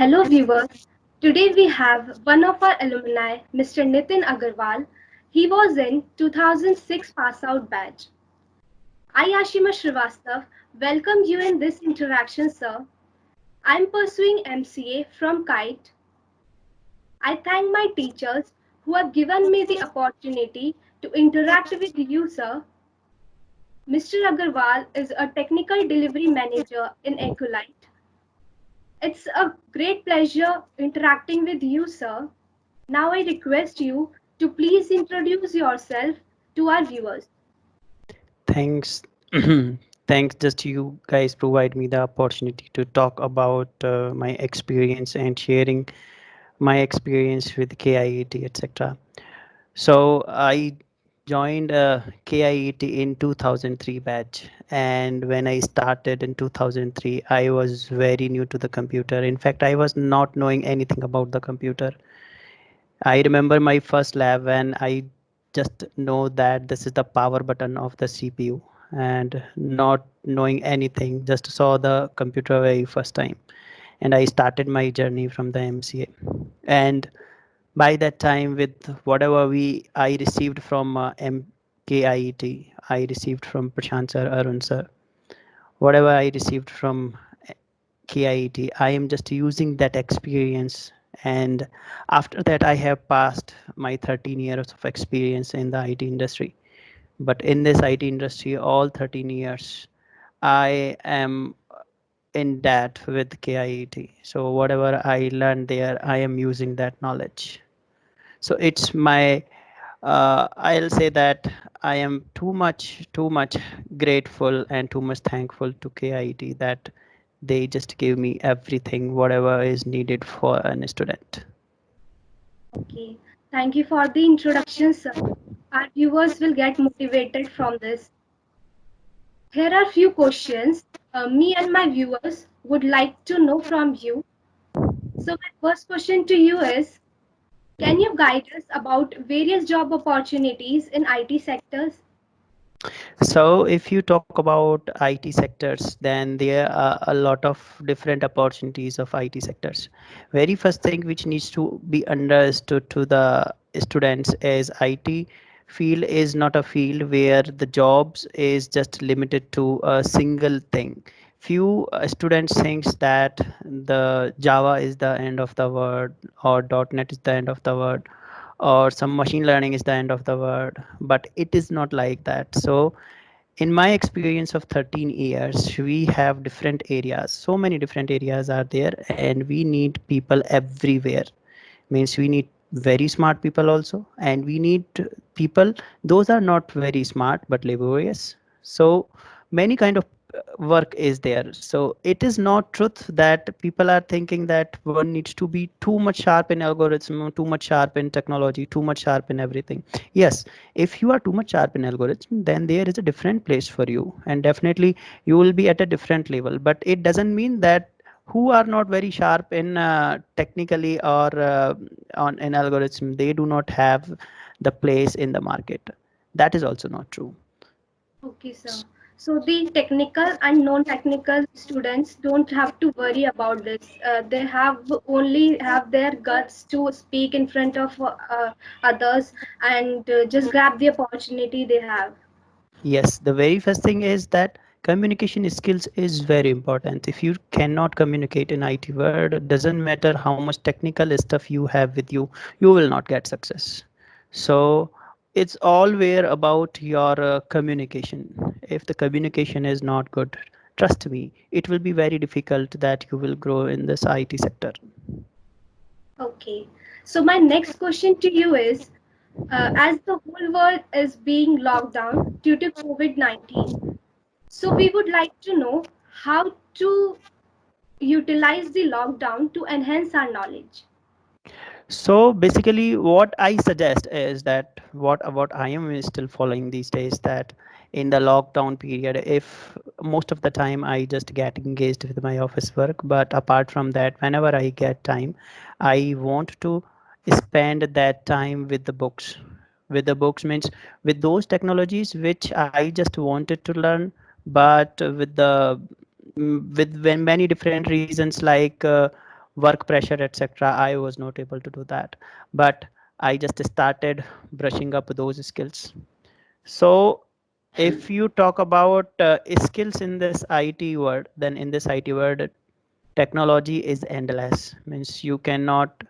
Hello viewers. Today we have one of our alumni, Mr. Nitin Agarwal. He was in 2006 pass out batch. I, Ashima Srivastav, welcome you in this interaction, sir. I'm pursuing MCA from KIET. I thank my teachers who have given me the opportunity to interact with you, sir. Mr. Agarwal is a technical delivery manager in Ecolite. It's a great pleasure interacting with you, sir. Now I request you to please introduce yourself to our viewers. Thanks. Thanks. Just you guys provide me the opportunity to talk about my experience and sharing my experience with KIET, etc. So I joined KIET in 2003 batch, and when I started in 2003, I was very new to the computer. In fact, I was not knowing anything about the computer. I remember my first lab when I just know that this is the power button of the CPU and not knowing anything, just saw the computer very first time. And I started my journey from the MCA. And by that time, with whatever I received from MKIET, I received from Prashant sir, Arun sir, whatever I received from KIET, I am just using that experience. And after that, I have passed my 13 years of experience in the IT industry. But in this IT industry, all 13 years, I am in that with KIET. So whatever I learned there, I am using that knowledge. So it's my, I'll say that I am too much grateful and too much thankful to KIT that they just give me everything, whatever is needed for a student. Okay, thank you for the introduction, sir. Our viewers will get motivated from this. Here are few questions me and my viewers would like to know from you. So my first question to you is, can you guide us about various job opportunities in IT sectors? So if you talk about IT sectors, then there are a lot of different opportunities of IT sectors. Very first thing which needs to be understood to the students is IT field is not a field where the jobs is just limited to a single thing. Few students thinks that the Java is the end of the word or .NET is the end of the word or some machine learning is the end of the word, but it is not like that. So in my experience of 13 years, we have different areas. So many different areas are there, and we need people everywhere. Means we need very smart people also, and we need people those are not very smart but laborious. So many kind of work is there. So it is not truth that people are thinking that one needs to be too much sharp in algorithm, too much sharp in technology, too much sharp in everything. Yes, if you are too much sharp in algorithm, then there is a different place for you, and definitely you will be at a different level. But it doesn't mean that who are not very sharp in technically or on an algorithm, they do not have the place in the market. That is also not true. Okay, sir. So the technical and non-technical students don't have to worry about this. They have only have their guts to speak in front of others and just grab the opportunity they have. Yes, the very first thing is that communication skills is very important. If you cannot communicate in IT world, it doesn't matter how much technical stuff you have with you will not get success. So it's always about your communication. If the communication is not good, trust me, it will be very difficult that you will grow in this IT sector. Okay. So my next question to you is, as the whole world is being locked down due to COVID-19, so we would like to know how to utilize the lockdown to enhance our knowledge. So basically, what I suggest is that what I am still following these days, that in the lockdown period, if most of the time I just get engaged with my office work, but apart from that, whenever I get time, I want to spend that time with the books. With the books means with those technologies which I just wanted to learn, but with the with many different reasons like. work pressure, etc. I was not able to do that, but I just started brushing up those skills. So if you talk about skills in this IT world, then in this IT world, technology is endless. Means you cannot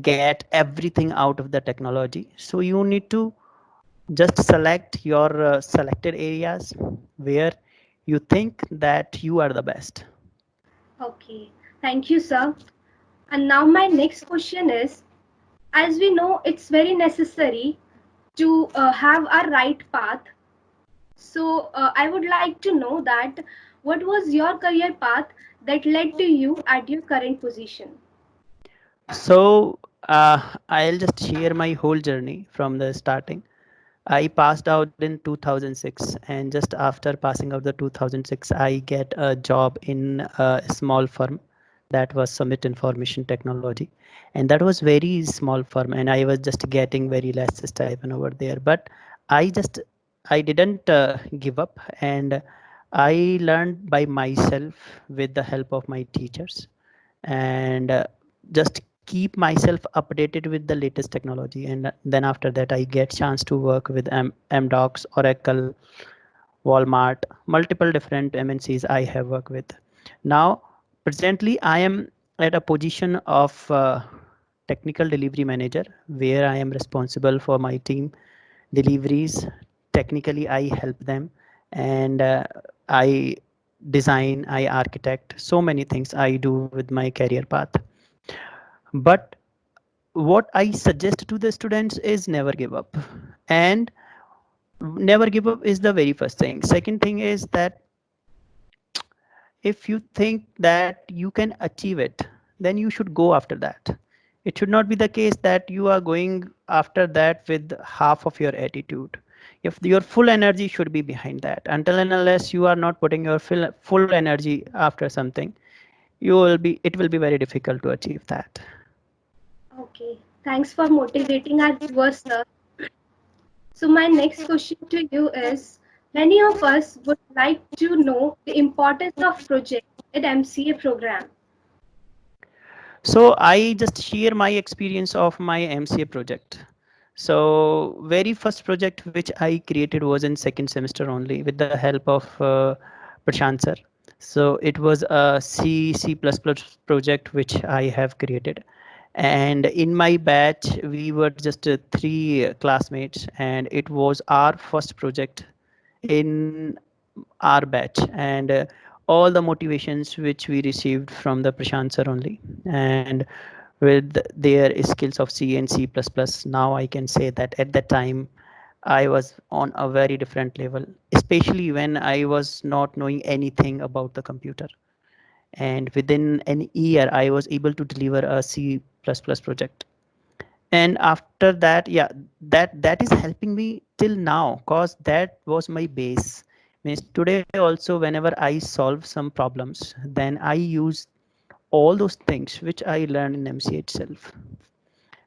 get everything out of the technology. So you need to just select your selected areas where you think that you are the best. Okay, thank you, sir. And now my next question is, as we know, it's very necessary to have a right path. So I would like to know that what was your career path that led to you at your current position? So I'll just share my whole journey from the starting. I passed out in 2006, and just after passing out the 2006, I get a job in a small firm that was Summit Information Technology, and that was very small firm, and I was just getting very less stipend over there. But I didn't give up, and I learned by myself with the help of my teachers, and just keep myself updated with the latest technology. And then after that I get chance to work with mdocs, Oracle, Walmart, multiple different MNCs I have worked with. Now presently I am at a position of technical delivery manager, where I am responsible for my team deliveries. Technically I help them, and I design, I architect, so many things I do with my career path. But what I suggest to the students is never give up. And never give up is the very first thing. Second thing is that if you think that you can achieve it, then you should go after that. It should not be the case that you are going after that with half of your attitude. If your full energy should be behind that, until and unless you are not putting your full energy after something, it will be very difficult to achieve that. Okay, thanks for motivating our viewers, sir. So my next question to you is, many of us would like to know the importance of project in MCA program. So I just share my experience of my MCA project. So very first project which I created was in second semester only with the help of Prashant sir. So it was a C project which I have created. And in my batch, we were just three classmates, and it was our first project in our batch. And all the motivations which we received from the Prashant sir only, and with their skills of C and C++, now I can say that at that time I was on a very different level, especially when I was not knowing anything about the computer. And within an year I was able to deliver a C++ project. And after that, yeah, that is helping me till now, cause that was my base. Means today also, whenever I solve some problems, then I use all those things which I learned in MCA itself.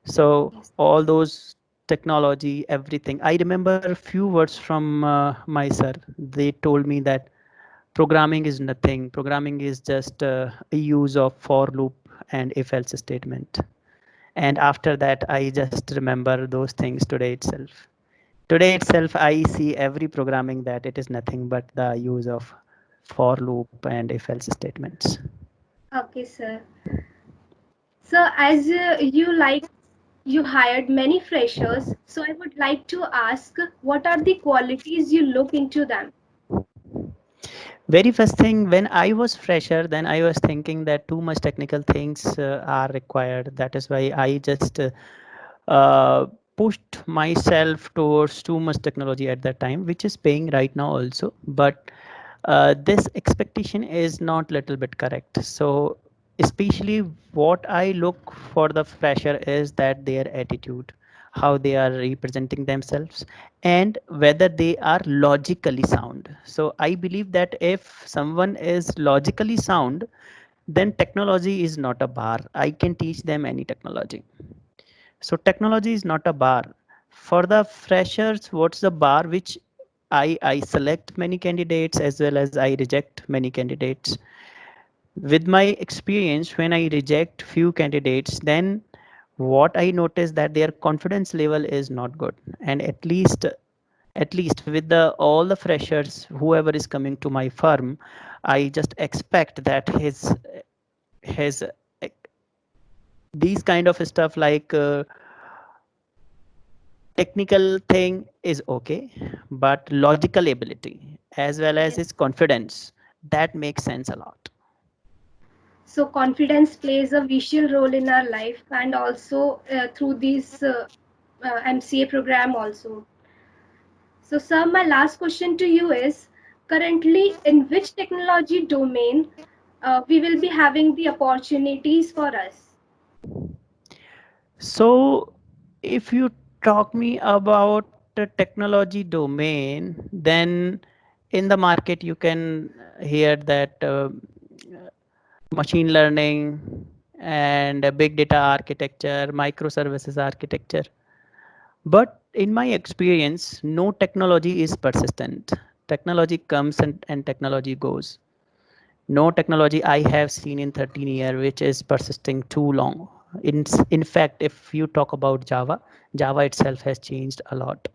So Yes. all those technology, everything. I remember a few words from my sir. They told me that programming is nothing. Programming is just a use of for loop and if else statement. And after that, I just remember those things today itself. Today itself, I see every programming that it is nothing but the use of for loop and if else statements. Okay, sir. So as you hired many freshers, so I would like to ask, what are the qualities you look into them? Very first thing, when I was fresher, then I was thinking that too much technical things are required. That is why I just uh, pushed myself towards too much technology at that time, which is paying right now also. But this expectation is not little bit correct. So especially what I look for the fresher is that their attitude, how they are representing themselves, and whether they are logically sound. So I believe that if someone is logically sound, then technology is not a bar. I can teach them any technology. So technology is not a bar. For the freshers, what's the bar which I select many candidates as well as I reject many candidates. With my experience, when I reject few candidates, then what I notice that their confidence level is not good, and at least with the all the freshers whoever is coming to my firm, I just expect that his these kind of stuff like technical thing is okay, but logical ability as well as Yes. his confidence, that makes sense a lot. So confidence plays a vital role in our life and also through this MCA program also. So sir, my last question to you is currently in which technology domain we will be having the opportunities for us? So if you talk me about the technology domain, then in the market you can hear that machine learning and big data architecture, microservices architecture. But in my experience, no technology is persistent. Technology comes and technology goes. No technology I have seen in 13 years which is persisting too long. In fact, if you talk about Java, Java itself has changed a lot.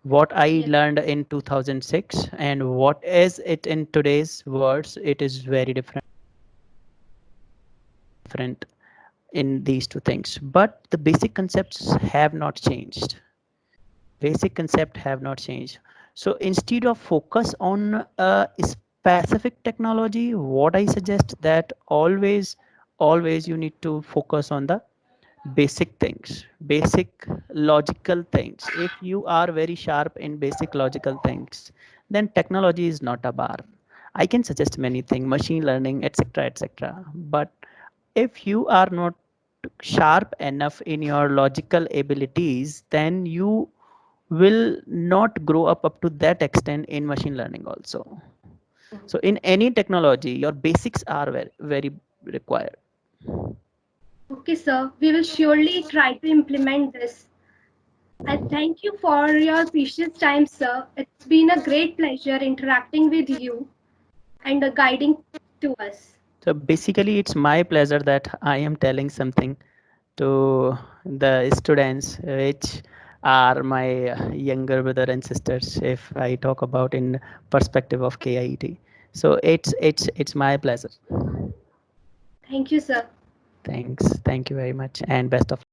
What I Yes. learned in 2006 and what is it in today's words, it is very different in these two things. But the basic concepts have not changed. Basic concept have not changed. So instead of focus on a specific technology, what I suggest that always you need to focus on the basic things, basic logical things. If you are very sharp in basic logical things, then technology is not a bar. I can suggest many things, machine learning, etc., etc. But if you are not sharp enough in your logical abilities, then you will not grow up to that extent in machine learning also. So in any technology, your basics are very required. Okay, sir. We will surely try to implement this. I thank you for your precious time, sir. It's been a great pleasure interacting with you and guiding to us. So basically, it's my pleasure that I am telling something to the students, which are my younger brother and sisters. If I talk about in perspective of KIET, so it's my pleasure. Thank you, sir. Thanks, thank you very much, and best of luck.